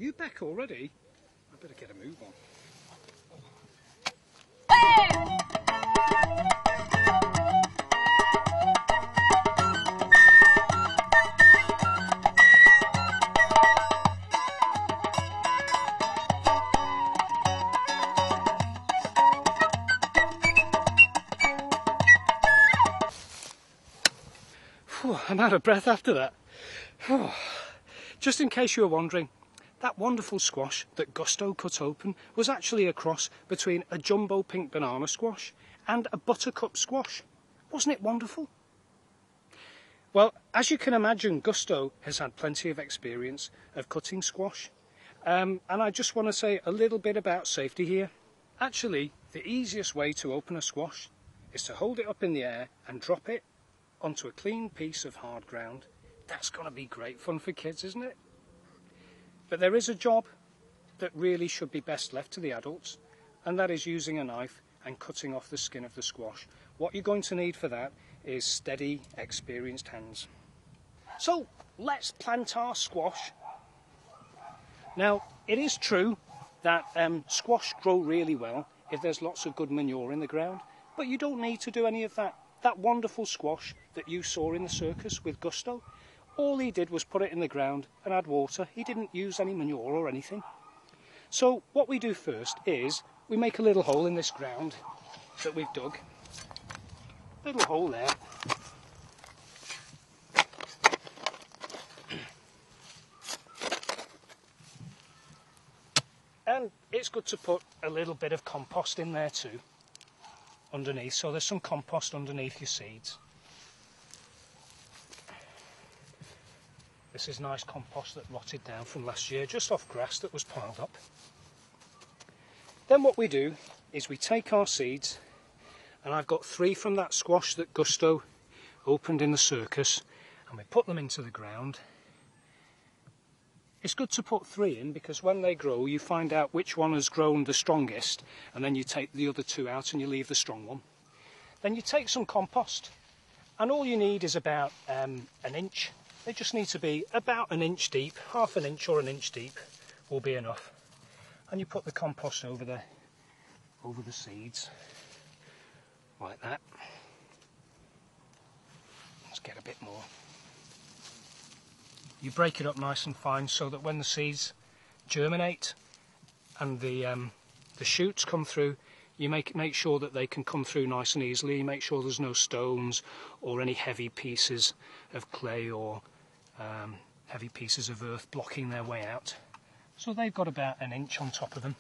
You back already? I better get a move on. Whew, I'm out of breath after that. Just in case you were wondering, that wonderful squash that Gusto cut open was actually a cross between a jumbo pink banana squash and a buttercup squash. Wasn't it wonderful? Well, as you can imagine, Gusto has had plenty of experience of cutting squash. And I just want to say a little bit about safety here. Actually, the easiest way to open a squash is to hold it up in the air and drop it onto a clean piece of hard ground. That's going to be great fun for kids, isn't it? But there is a job that really should be best left to the adults, and that is using a knife and cutting off the skin of the squash. What you're going to need for that is steady, experienced hands. So let's plant our squash. Now, it is true that squash grow really well if there's lots of good manure in the ground, but you don't need to do any of that. That wonderful squash that you saw in the circus with Gusto, all he did was put it in the ground and add water. He didn't use any manure or anything. So what we do first is we make a little hole in this ground that we've dug. Little hole there. And it's good to put a little bit of compost in there too, underneath. So there's some compost underneath your seeds. This is nice compost that rotted down from last year, just off grass that was piled up. Then what we do is we take our seeds, and I've got 3 from that squash that Gusto opened in the circus, and we put them into the ground. It's good to put 3 in because when they grow you find out which one has grown the strongest, and then you take the other 2 out and you leave the strong one. Then you take some compost, and all you need is about an inch. They just need to be about an inch deep, half an inch or an inch deep will be enough. And you put the compost over the seeds, like that. Let's get a bit more. You break it up nice and fine so that when the seeds germinate and the shoots come through, you make sure that they can come through nice and easily. You make sure there's no stones or any heavy pieces of clay or heavy pieces of earth blocking their way out. So they've got about an inch on top of them,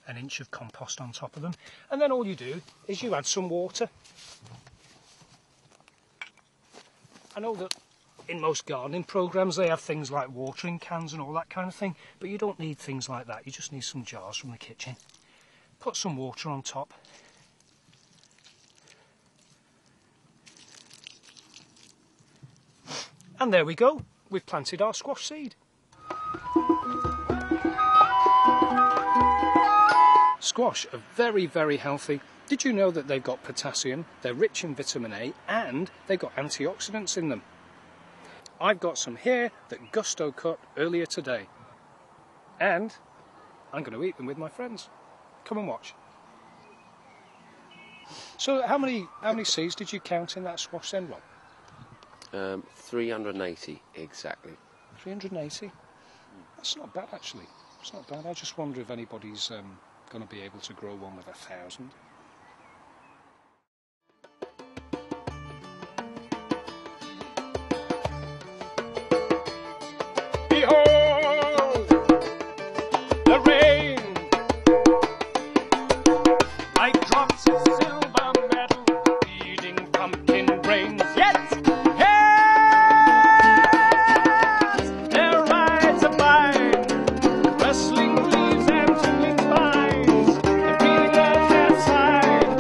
an inch of compost on top of them. And then all you do is you add some water. I know that in most gardening programs they have things like watering cans and all that kind of thing, but you don't need things like that. You just need some jars from the kitchen. Put some water on top. And there we go, we've planted our squash seed. Squash are very, very healthy. Did you know that they've got potassium, they're rich in vitamin A, and they've got antioxidants in them? I've got some here that Gusto cut earlier today, and I'm going to eat them with my friends. Come and watch. So how many seeds did you count in that squash then, Rob? 380 exactly. 380? That's not bad actually. It's not bad. I just wonder if anybody's going to be able to grow one with 1,000. Behold the rain, like drops of silver metal, feeding pumpkin brains. Yet, yes, there rides a vine, rustling leaves and twinkling vines. The peanut that side,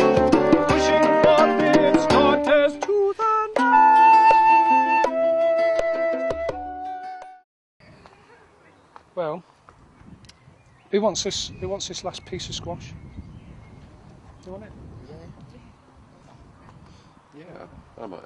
pushing forth its daughters to the night. Well, who wants this? Who wants this last piece of squash? You want it? Yeah, I might.